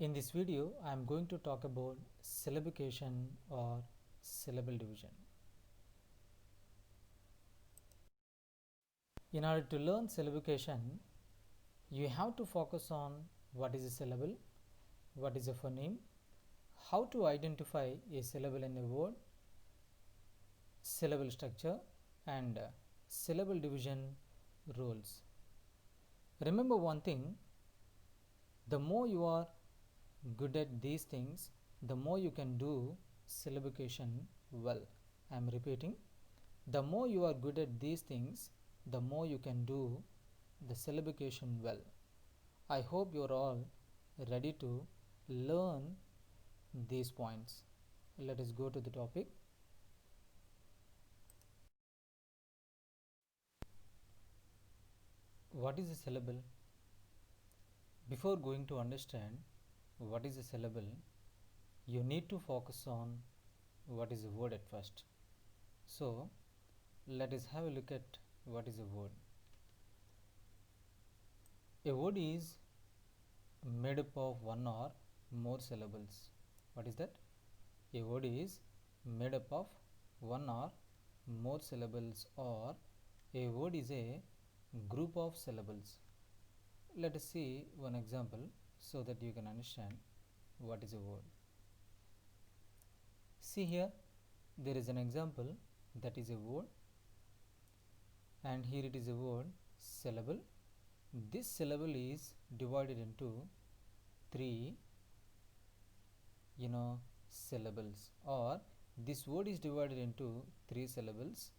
In this video, I am going to talk about syllabication or syllable division. In order to learn syllabication, you have to focus on what is a syllable, what is a phoneme, how to identify a syllable in a word, syllable structure, and syllable division rules. Remember one thing, the more you are good at these things, the more you can do syllabication well. I am repeating, the more you are good at these things, the more you can do the syllabication well. I hope you are all ready to learn these points. Let us go to the topic. What is a syllable? Before going to understand what is a syllable, you need to focus on what is a word at first. So, let us have a look at what is a word. A word is made up of one or more syllables. What is that? A word is made up of one or more syllables, or a word is a group of syllables. Let us see one example so that you can understand what is a word. See here, there is an example that is a word, and here it is a word syllable. This syllable is divided into three syllables, or this word is divided into three syllables,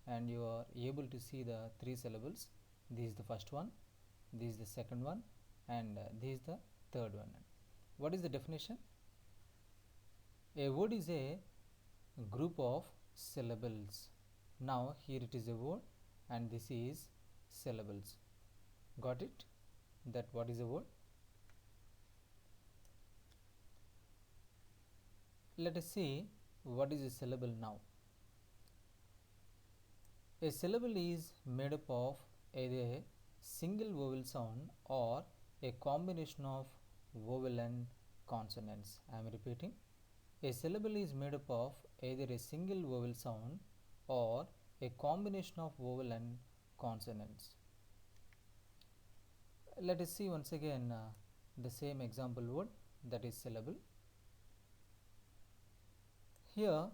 and you are able to see the three syllables. This is the first one, this is the second one, and this is the third one. What is the definition? A word is a group of syllables. Now here it is a word and this is syllables. Got it? That what is a word? Let us see what is a syllable now. A syllable is made up of either a single vowel sound or a combination of vowel and consonants. I am repeating. A syllable is made up of either a single vowel sound or a combination of vowel and consonants. Let us see once again the same example word, that is syllable. Here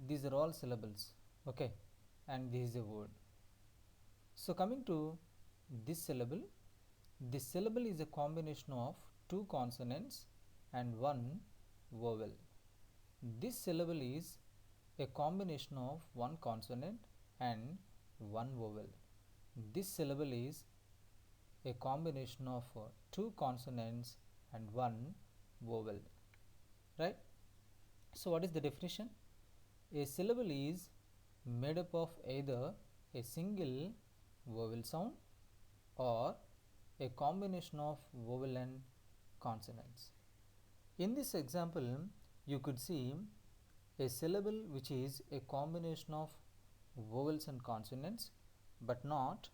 these are all syllables, okay, and this is a word. So coming to this syllable is a combination of two consonants and one vowel. This syllable is a combination of one consonant and one vowel. This syllable is a combination of two consonants and one vowel, right? So what is the definition? A syllable is made up of either a single vowel sound or a combination of vowel and consonants. In this example, you could see a syllable which is a combination of vowels and consonants, but not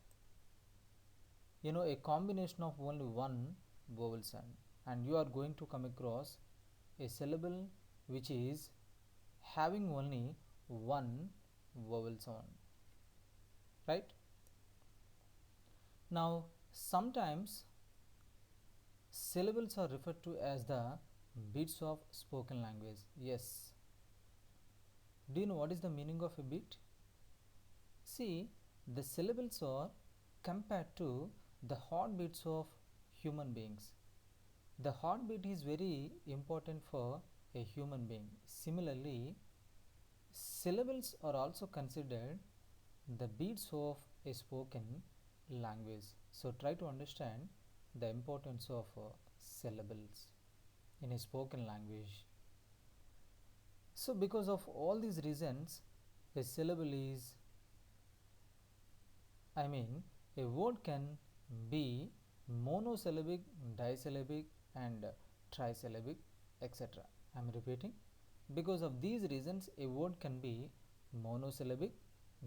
a combination of only one vowel sound, and you are going to come across a syllable which is having only one vowel sound, right? Now sometimes syllables are referred to as the beats of spoken language. Yes. Do you know what is the meaning of a beat? See, the syllables are compared to the heartbeats of human beings. The heartbeat is very important for a human being. Similarly, syllables are also considered the beats of a spoken language. So try to understand the importance of syllables in a spoken language. So because of all these reasons, a syllable is, a word can be monosyllabic, disyllabic, and trisyllabic, etc. I am repeating. Because of these reasons, a word can be monosyllabic,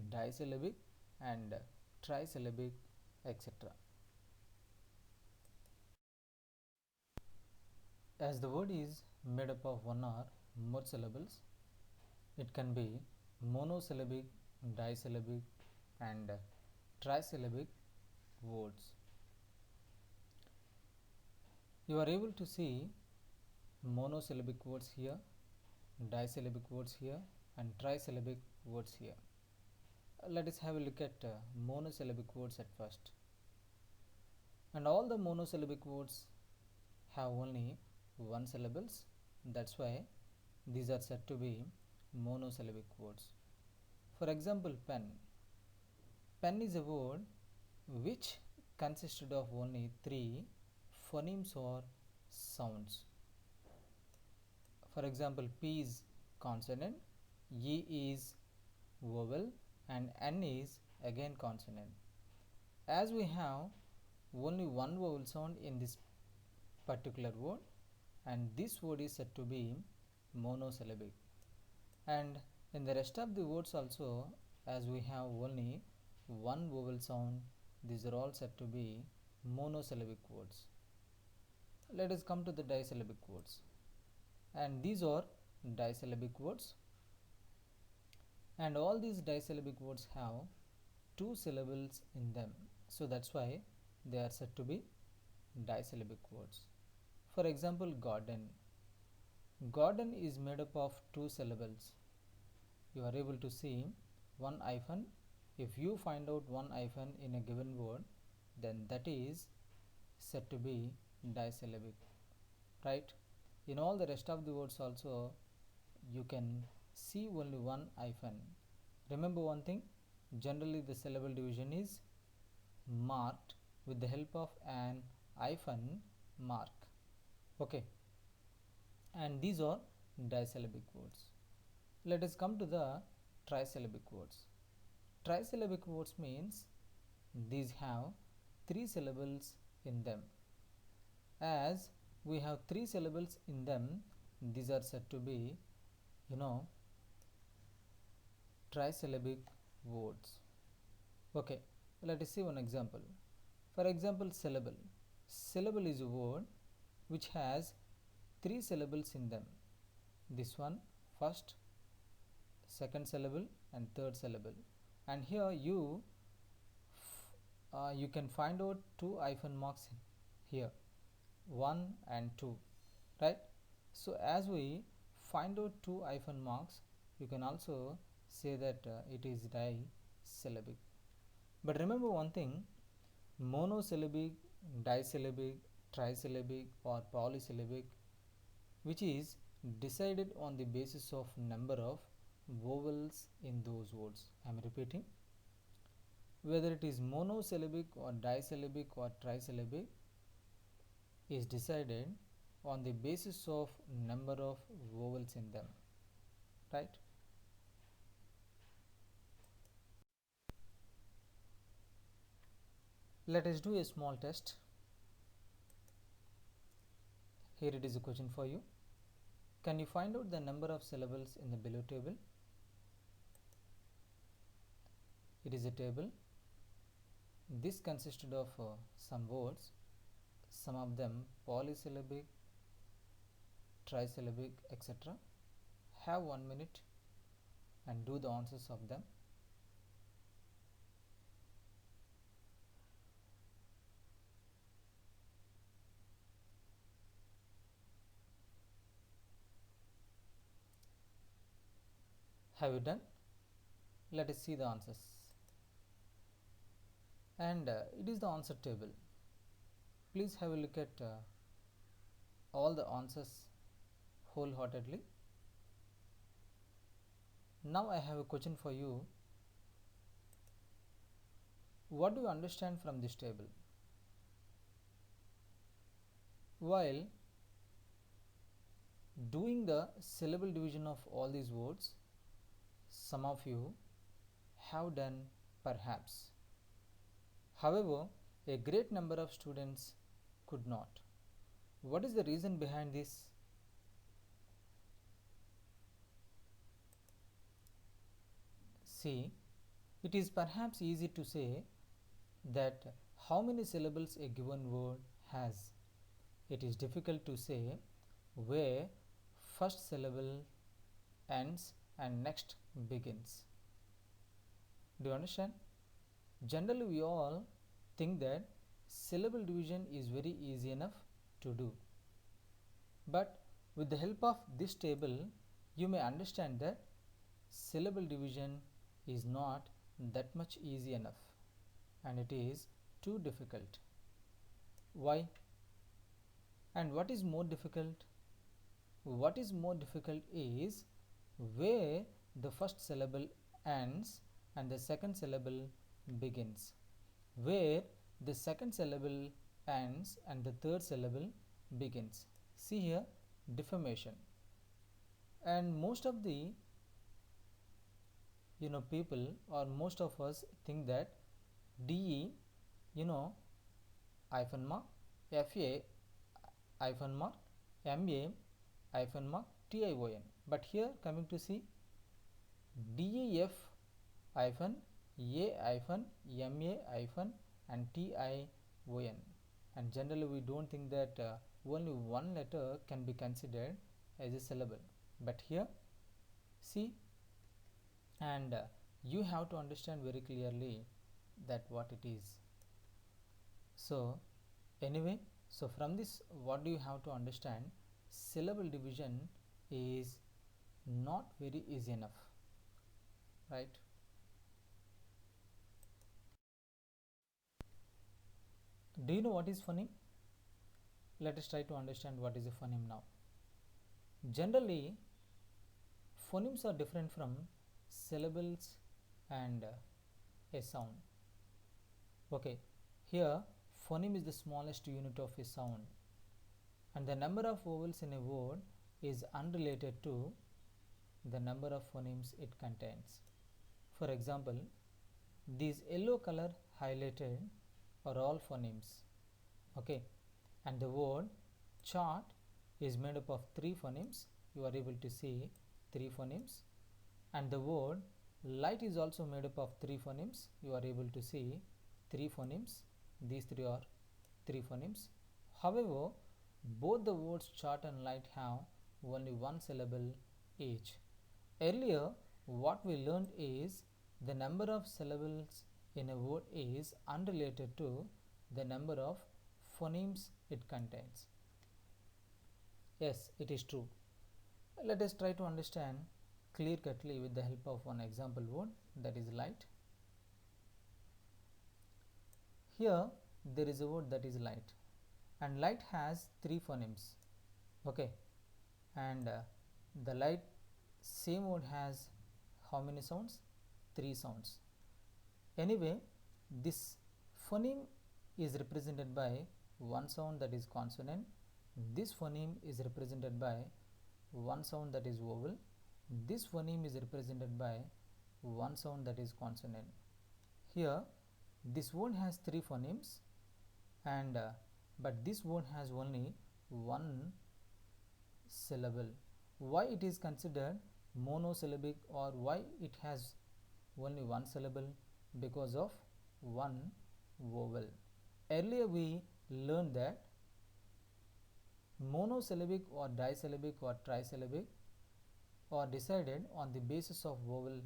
disyllabic, and trisyllabic, etc. As the word is made up of one or more syllables, it can be monosyllabic, disyllabic, and trisyllabic words. You are able to see monosyllabic words here, disyllabic words here, and trisyllabic words here. Let us have a look at monosyllabic words at first. And all the monosyllabic words have only one syllables. That's why these are said to be monosyllabic words. For example, pen. Pen is a word which consisted of only three phonemes or sounds. For example, P is consonant, E is vowel, and N is again consonant. As we have only one vowel sound in this particular word, and this word is said to be monosyllabic. And in the rest of the words also, as we have only one vowel sound, these are all said to be monosyllabic words. Let us come to the disyllabic words, and these are disyllabic words, and all these disyllabic words have two syllables in them, so that's why they are said to be disyllabic words. For example, garden. Garden is made up of two syllables. You are able to see one hyphen. If you find out one hyphen in a given word, then that is said to be disyllabic, right? In all the rest of the words also, you can see only one hyphen. Remember one thing, generally the syllable division is marked with the help of an hyphen mark. Okay, and these are disyllabic words. Let us come to the trisyllabic words. Trisyllabic words means these have three syllables in them. As we have three syllables in them, these are said to be, trisyllabic words. Okay, let us see one example. For example, syllable. Syllable is a word which has three syllables in them. This one, first, second syllable, and third syllable. And here you can find out two hyphen marks here, 1 and 2, right? So as we find out two hyphen marks, you can also say that it is disyllabic. But remember one thing, monosyllabic, disyllabic, trisyllabic, or polysyllabic, which is decided on the basis of number of vowels in those words. I am repeating, whether it is monosyllabic or disyllabic or trisyllabic is decided on the basis of number of vowels in them, right? Let us do a small test. Here it is a question for you. Can you find out the number of syllables in the below table? It is a table. This consisted of some words, some of them polysyllabic, trisyllabic, etc. Have 1 minute and do the answers of them. Have you done? Let us see the answers. And it is the answer table. Please have a look at all the answers wholeheartedly. Now I have a question for you. What do you understand from this table? While doing the syllable division of all these words, some of you have done perhaps. However, a great number of students could not. What is the reason behind this? See, it is perhaps easy to say that how many syllables a given word has. It is difficult to say where first syllable ends and next begins. Do you understand? Generally, we all think that syllable division is very easy enough to do. But with the help of this table, you may understand that syllable division is not that much easy enough and it is too difficult. Why? And what is more difficult? What is more difficult is where the first syllable ends and the second syllable begins. Where the second syllable ends and the third syllable begins. See here, deformation. And most of the people, or most of us think that DE, hyphen mark, FA hyphen mark, MA hyphen mark, TION. But here coming to see DEF hyphen A hyphen MA hyphen and TION. And generally we don't think that only one letter can be considered as a syllable. But here see, and you have to understand very clearly that what it is. So anyway, so from this, what do you have to understand? Syllable division is not very easy enough, right? Do you know what is phoneme? Let us try to understand what is a phoneme now. Generally, phonemes are different from syllables and a sound. Okay, here phoneme is the smallest unit of a sound, and the number of vowels in a word is unrelated to the number of phonemes it contains. For example, these yellow color highlighted are all phonemes. Okay, and the word chart is made up of 3 phonemes. You are able to see 3 phonemes, and the word light is also made up of 3 phonemes. You are able to see 3 phonemes. These 3 are 3 phonemes. However, both the words chart and light have only one syllable each. Earlier, what we learned is the number of syllables in a word is unrelated to the number of phonemes it contains. Yes, it is true. Let us try to understand clear-cutly with the help of one example word, that is light. Here there is a word that is light, and light has 3 phonemes. Okay, and the light same word has how many sounds? 3 sounds. Anyway, this phoneme is represented by one sound, that is consonant. This phoneme is represented by one sound, that is vowel. This phoneme is represented by one sound, that is consonant. Here this word has 3 phonemes, and but this word has only one syllable. Why it is considered monosyllabic, or why it has only one syllable? Because of one vowel. Earlier we learned that monosyllabic or disyllabic or trisyllabic are decided on the basis of vowel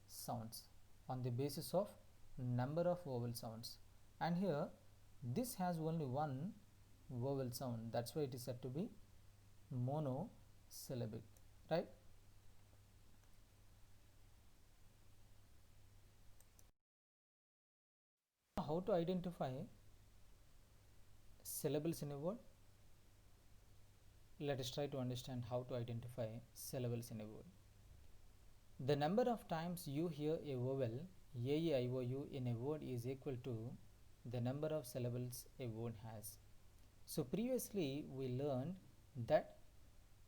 sounds, on the basis of number of vowel sounds, and here this has only one vowel sound. That's why it is said to be monosyllabic, right? How to identify syllables in a word? Let us try to understand how to identify syllables in a word. The number of times you hear a vowel A-E-I-O-U in a word is equal to the number of syllables a word has. So previously we learned that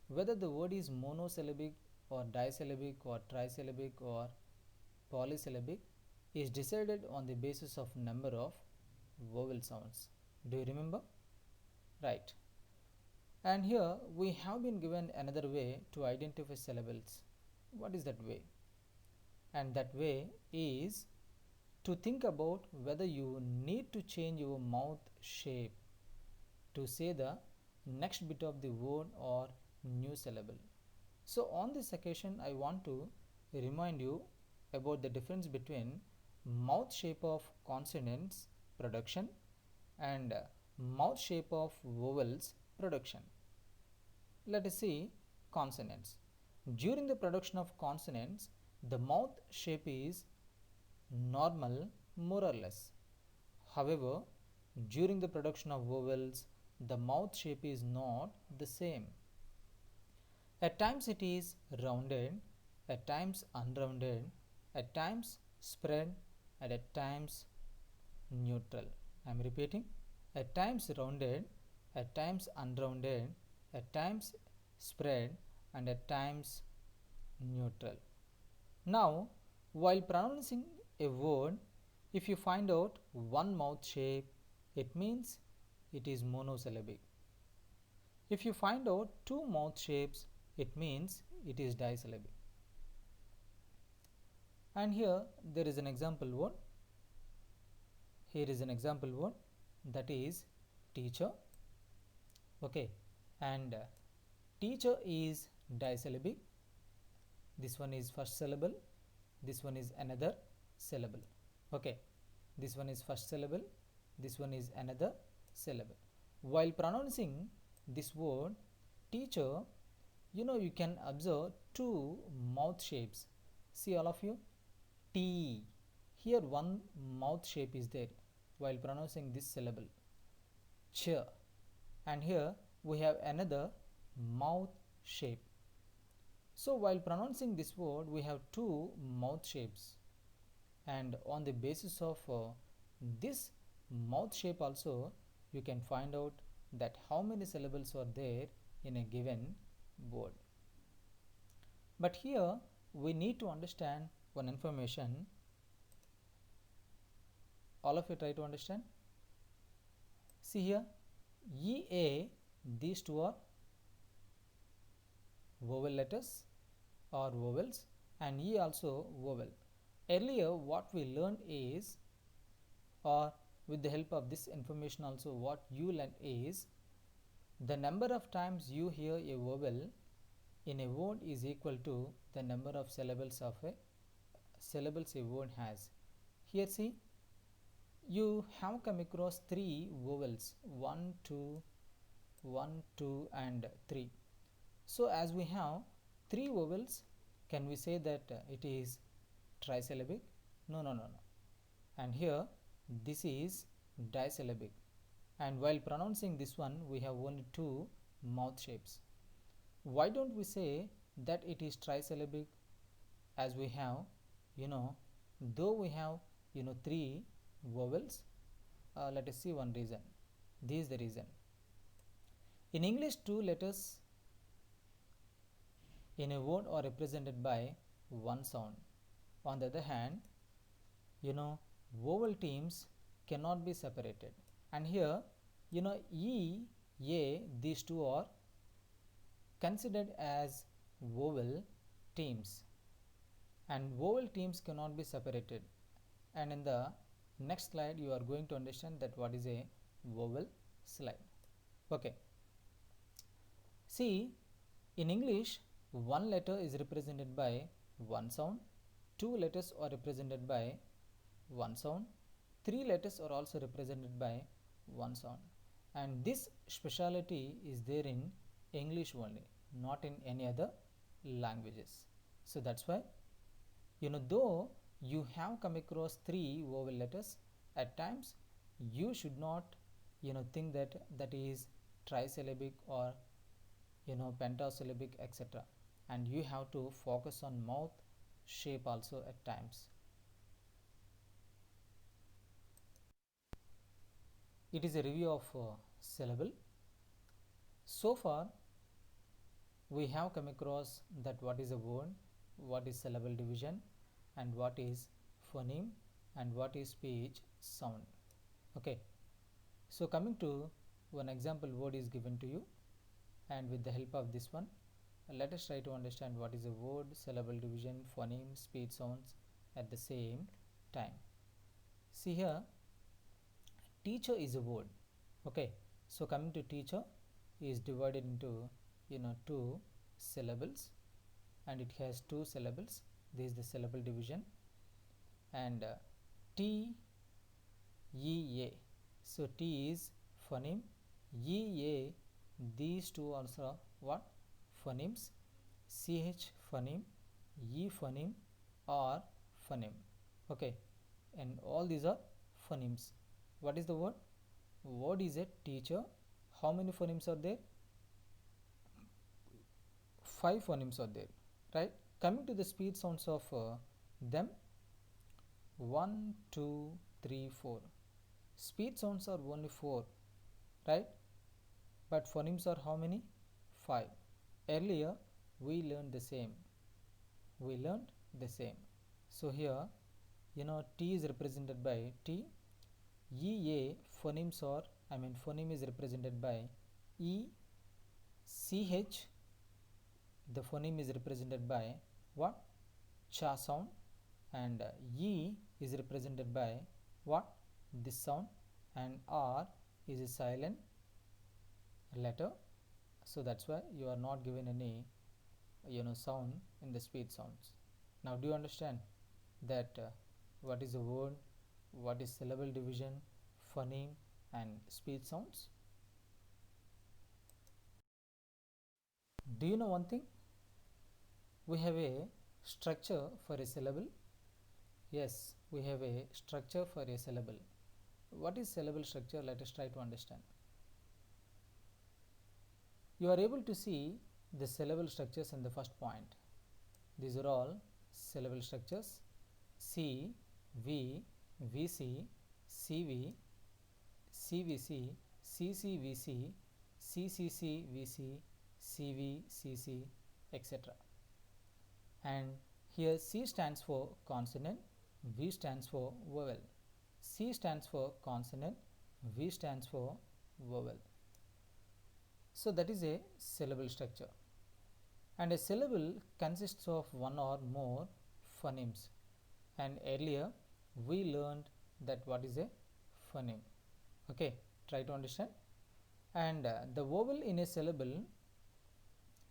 whether the word is monosyllabic or disyllabic or trisyllabic or polysyllabic is decided on the basis of number of vowel sounds. Do you remember? Right. And here we have been given another way to identify syllables. What is that way? And that way is to think about whether you need to change your mouth shape to say the next bit of the word or new syllable. So on this occasion I want to remind you about the difference between mouth shape of consonants production and mouth shape of vowels production. Let us see consonants. During the production of consonants, the mouth shape is normal more or less. However, during the production of vowels, the mouth shape is not the same. At times it is rounded, at times unrounded, at times spread, and at times neutral. I am repeating, at times rounded, at times unrounded, at times spread, and at times neutral. Now, while pronouncing a word, if you find out one mouth shape, it means it is monosyllabic. If you find out two mouth shapes, it means it is disyllabic. And here there is an example word. Here is an example word, that is teacher. Okay, and teacher is disyllabic. This one is first syllable, this one is another syllable. Okay, this one is first syllable, this one is another syllable. While pronouncing this word teacher, you can observe two mouth shapes. See all of you, T. Here one mouth shape is there while pronouncing this syllable, ch. And here we have another mouth shape. So while pronouncing this word, we have two mouth shapes, and on the basis of this mouth shape also, you can find out that how many syllables are there in a given word. But here we need to understand one information. All of you try to understand. See here, EA, these two are vowel letters or vowels, and E also vowel. Earlier what we learned is, or with the help of this information also what you learned is, the number of times you hear a vowel in a word is equal to the number of syllables a word has. Here see, you have come across three vowels, 1, 2, 1, 2 and 3. So as we have three vowels, can we say that it is trisyllabic? No. And here this is disyllabic. And while pronouncing this one, we have only two mouth shapes. Why don't we say that it is trisyllabic, as we have, though we have, three vowels? Let us see one reason. This is the reason. In English, two letters in a word are represented by one sound. On the other hand, vowel teams cannot be separated. And here, E, A, these two are considered as vowel teams, and vowel teams cannot be separated. And in the next slide, you are going to understand that what is a vowel slide. Okay. See, in English, one letter is represented by one sound, two letters are represented by one sound, three letters are also represented by one sound. And this speciality is there in English only, not in any other languages. So that's why, though you have come across three vowel letters, at times you should not, think that that is trisyllabic or, pentasyllabic, etc. And you have to focus on mouth shape also at times. It is a review of syllable. So far we have come across that what is a word, what is syllable division, and what is phoneme, and what is speech sound. Okay, so coming to one example word is given to you, and with the help of this one, let us try to understand what is a word, syllable division, phoneme, speech sounds at the same time. See here, teacher is a word. Okay, so coming to teacher is divided into two syllables, and it has two syllables. This is the syllable division. And T, E, A. So T is phoneme, E, A, these two also what? Phonemes. CH phoneme, E phoneme, R phoneme. Okay, and all these are phonemes. What is the word? Word is a teacher. How many phonemes are there? 5 phonemes are there, right? Coming to the speed sounds of them, 1, 2, 3, 4. Speed sounds are only 4, right? But phonemes are how many? 5. Earlier we learned the same. So here, T is represented by T. EA phonemes are, phoneme is represented by E. CH, the phoneme is represented by what? Cha sound. And E is represented by what? This sound. And R is a silent letter. So that's why you are not given any sound in the speed sounds. Now do you understand that what is a word, what is syllable division, phoneme and speed sounds? Do you know one thing? We have a structure for a syllable. Yes, we have a structure for a syllable. What is syllable structure? Let us try to understand. You are able to see the syllable structures in the first point. These are all syllable structures: C, V, VC, CV, CVC, CCVC, CCCVC, CV, CC, etc. And here C stands for consonant, V stands for vowel. C stands for consonant, V stands for vowel. So that is a syllable structure. And a syllable consists of one or more phonemes. And earlier we learned that what is a phoneme. Okay, try to understand. And the vowel in a syllable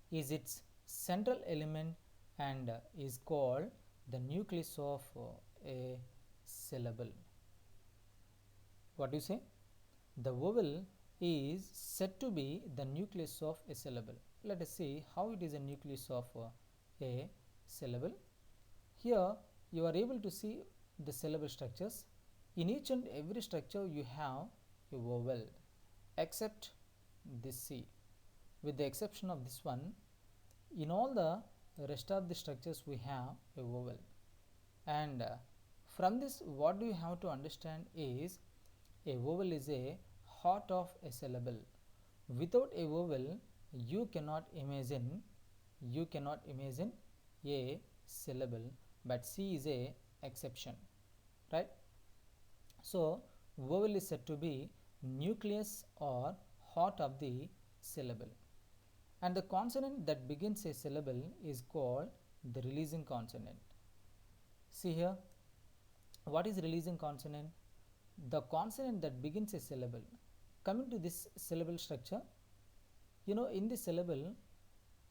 is its central element and is called the nucleus of a syllable. What do you say? The vowel is said to be the nucleus of a syllable. Let us see how it is a nucleus of a syllable. Here you are able to see the syllable structures. In each and every structure you have a vowel except this C. With the exception of this one, in all the rest of the structures we have a vowel. And from this, what do you have to understand is a vowel is a heart of a syllable. Without a vowel, you cannot imagine a syllable, but C is a exception, right? So vowel is said to be nucleus or heart of the syllable. And the consonant that begins a syllable is called the releasing consonant. See here, what is releasing consonant? The consonant that begins a syllable. Coming to this syllable structure, in the syllable,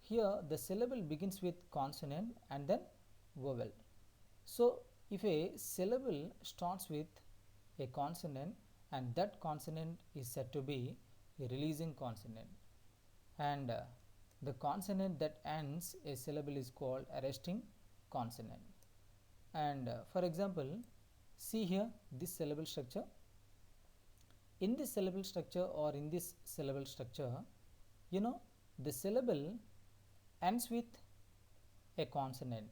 here the syllable begins with consonant and then vowel. So if a syllable starts with a consonant, and that consonant is said to be a releasing consonant, and the consonant that ends a syllable is called arresting consonant. And for example, see here this syllable structure. In this syllable structure or in this syllable structure, the syllable ends with a consonant,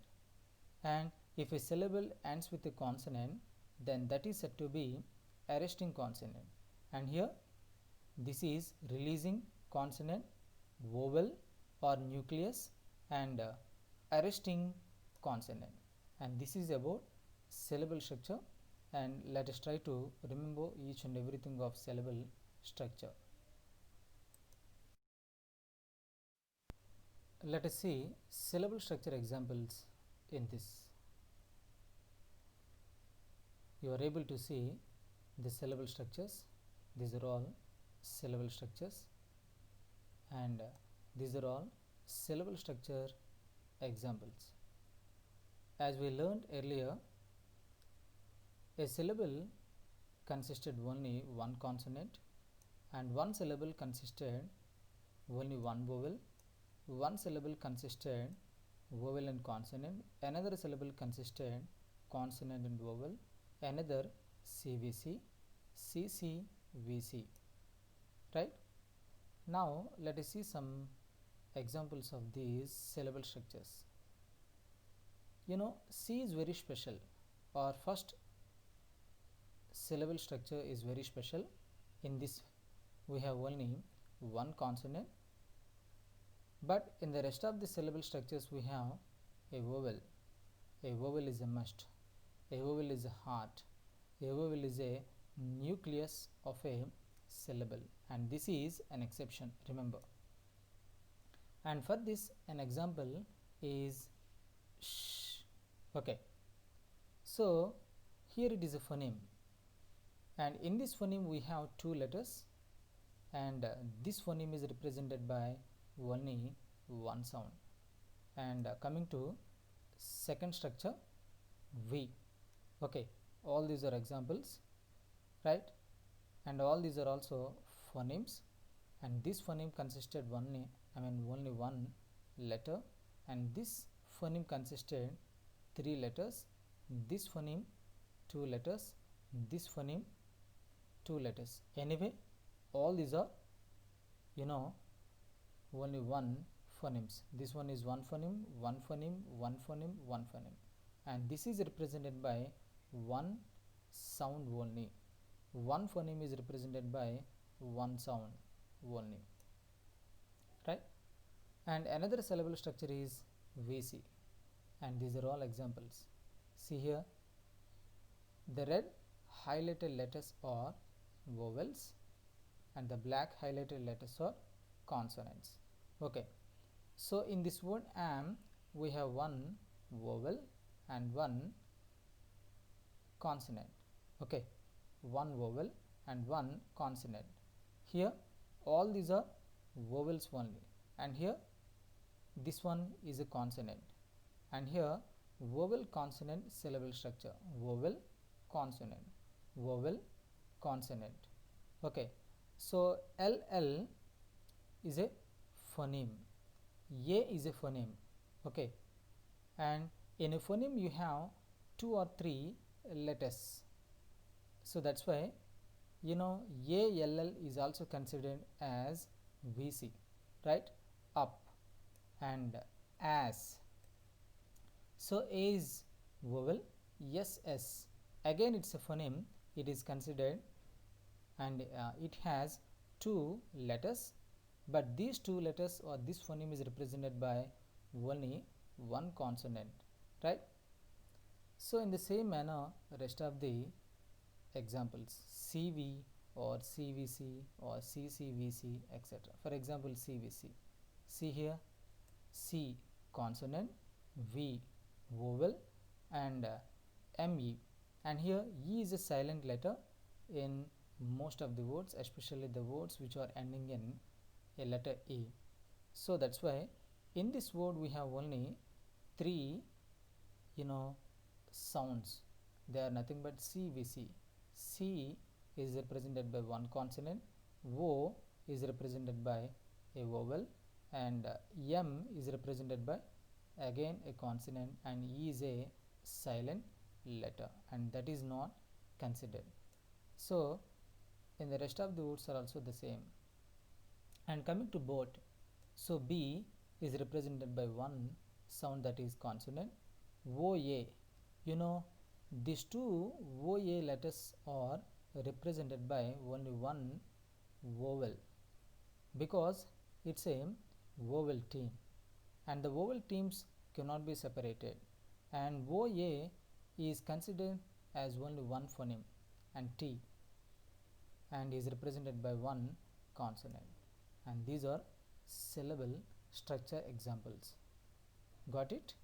and if a syllable ends with a consonant, then that is said to be arresting consonant. And here this is releasing consonant, vowel or nucleus, and arresting consonant. And this is about syllable structure. And let us try to remember each and everything of syllable structure. Let us see syllable structure examples in this. You are able to see the syllable structures. These are all syllable structures. And These are all syllable structure examples. As we learned earlier, a syllable consisted only one consonant, and one syllable consisted only one vowel. One syllable consisted vowel and consonant, another syllable consisted consonant and vowel, another CVC, CC, VC. Right? Now let us see some examples of these syllable structures. C is very special. Our first syllable structure is very special. In this we have only one consonant, but in the rest of the syllable structures we have a vowel. A vowel is a must. A vowel is a heart. A vowel is a nucleus of a syllable, and this is an exception, remember. And for this, an example is sh. Okay, so here it is a phoneme, and in this phoneme we have two letters, and this phoneme is represented by only one sound. And coming to second structure, V. Okay, all these are examples, right? And all these are also phonemes, and this phoneme consisted only one letter, and this phoneme consisted three letters, this phoneme two letters, this phoneme two letters. Anyway, all these are only one phonemes. This one is one phoneme, one phoneme, one phoneme, one phoneme, and this is represented by one sound only. One phoneme is represented by one sound only, right? And another syllable structure is VC, and these are all examples. See here, the red highlighted letters are vowels and the black highlighted letters are consonants. Okay, so in this word am we have one vowel and one consonant. Okay, one vowel and one consonant. Here all these are vowels only, and here this one is a consonant, and here vowel consonant syllable structure, vowel consonant, vowel consonant. Okay, so LL is a phoneme, A is a phoneme. Okay, and in a phoneme you have two or three letters, so that's why ALL is also considered as VC, right? Up and as. So A is vowel, SS again it's a phoneme, it is considered, and it has two letters, but these two letters or this phoneme is represented by only one consonant, right? So in the same manner, rest of the examples, CV or CVC or CCVC, etc. For example, CVC. See here, C consonant, V vowel, and ME, and here E is a silent letter in most of the words, especially the words which are ending in a letter E. So that's why in this word we have only three sounds. They are nothing but CVC. C is represented by one consonant, O is represented by a vowel, and M is represented by again a consonant, and E is a silent letter, and that is not considered. So in the rest of the words are also the same. And coming to boat, so B is represented by one sound, that is consonant. OA, these two OA letters are represented by only one vowel, because it's a vowel team, and the vowel teams cannot be separated, and OA is considered as only one phoneme and T, and is represented by one consonant. And these are syllable structure examples. Got it?